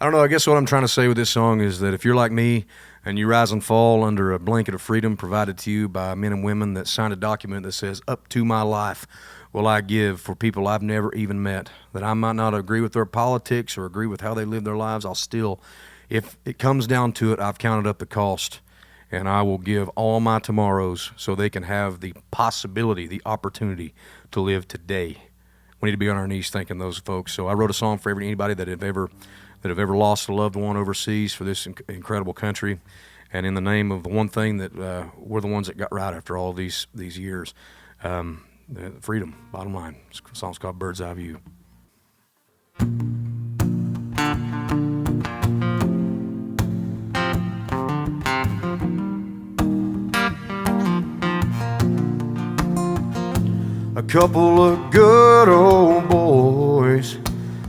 I don't know, I guess what I'm trying to say with this song is that if you're like me and you rise and fall under a blanket of freedom provided to you by men and women that signed a document that says, up to my life will I give for people I've never even met, that I might not agree with their politics or agree with how they live their lives, I'll still, if it comes down to it, I've counted up the cost, and I will give all my tomorrows so they can have the possibility, the opportunity to live today. We need to be on our knees thanking those folks. So I wrote a song for anybody that have ever lost a loved one overseas for this incredible country, and in the name of the one thing that we're the ones that got right after all these years, freedom, bottom line. This song's called Bird's Eye View. A couple of good old boys,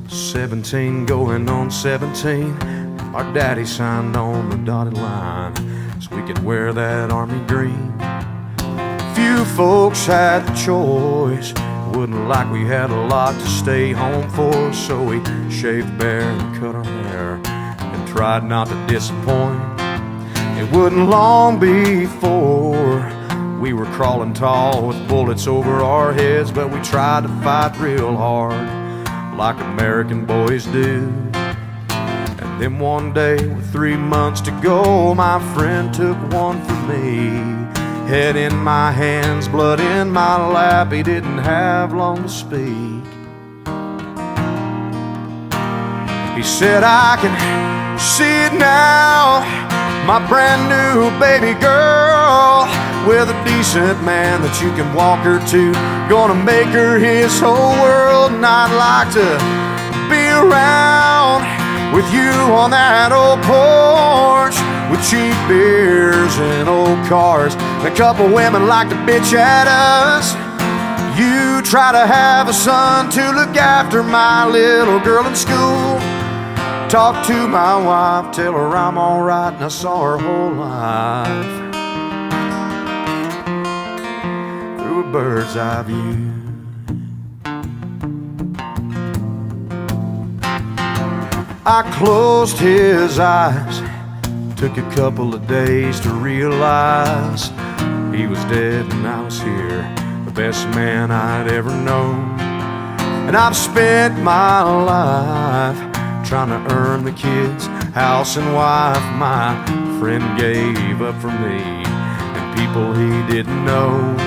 17 going on 17. Our daddy signed on the dotted line so we could wear that army green. Few folks had the choice, wouldn't like we had a lot to stay home for, so we shaved bare and cut our hair and tried not to disappoint. It wouldn't long before we were crawling tall with bullets over our heads, but we tried to fight real hard like American boys do. And then one day, with 3 months to go, my friend took one for me. Head in my hands, blood in my lap, he didn't have long to speak. He said, I can see it now, my brand new baby girl, with a decent man that you can walk her to, gonna make her his whole world. And I'd like to be around with you on that old porch, with cheap beers and old cars, and a couple women like to bitch at us. You try to have a son to look after my little girl in school. Talk to my wife, tell her I'm alright, and I saw her whole life through a bird's eye view. I closed his eyes, took a couple of days to realize he was dead and I was here, the best man I'd ever known. And I've spent my life trying to earn the kids, house and wife my friend gave up for me, and people he didn't know.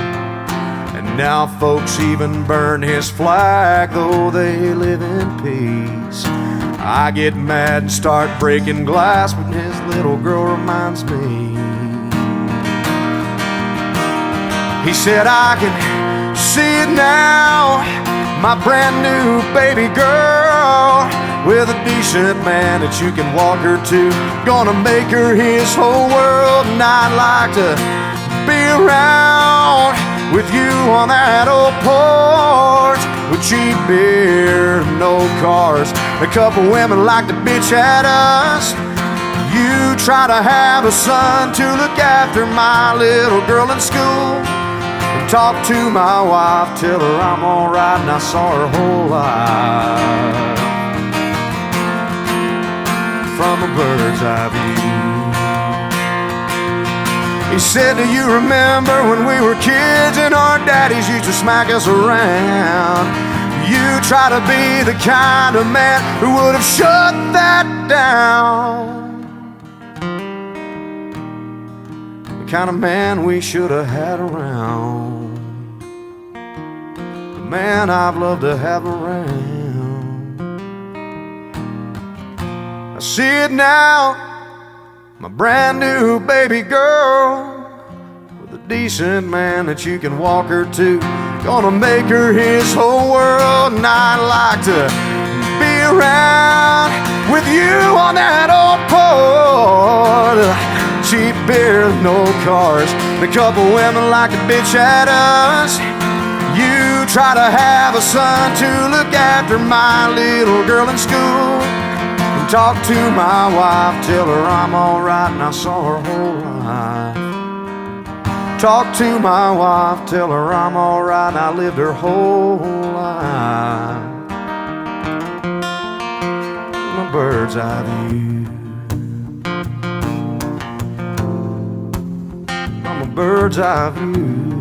And now folks even burn his flag, though they live in peace. I get mad and start breaking glass when his little girl reminds me. He said, I can see it now, my brand new baby girl, with a decent man that you can walk her to, gonna make her his whole world. And I'd like to be around with you on that old porch, with cheap beer and old cars, a couple women like to bitch at us. You try to have a son to look after my little girl in school, and talk to my wife, tell her I'm alright, and I saw her whole life from a bird's eye view. He said, do you remember when we were kids and our daddies used to smack us around? You try to be the kind of man who would have shut that down, the kind of man we should have had around, the man I've loved to have around. I see it now, my brand new baby girl, with a decent man that you can walk her to, gonna make her his whole world. And I'd like to be around with you on that old porch, cheap beer, no cars, and a couple women like to bitch at us. You try to have a son to look after my little girl in school, and talk to my wife, tell her I'm alright, and I saw her whole life. Talk to my wife, tell her I'm alright, and I lived her whole life. My bird's eye view. From a bird's eye view.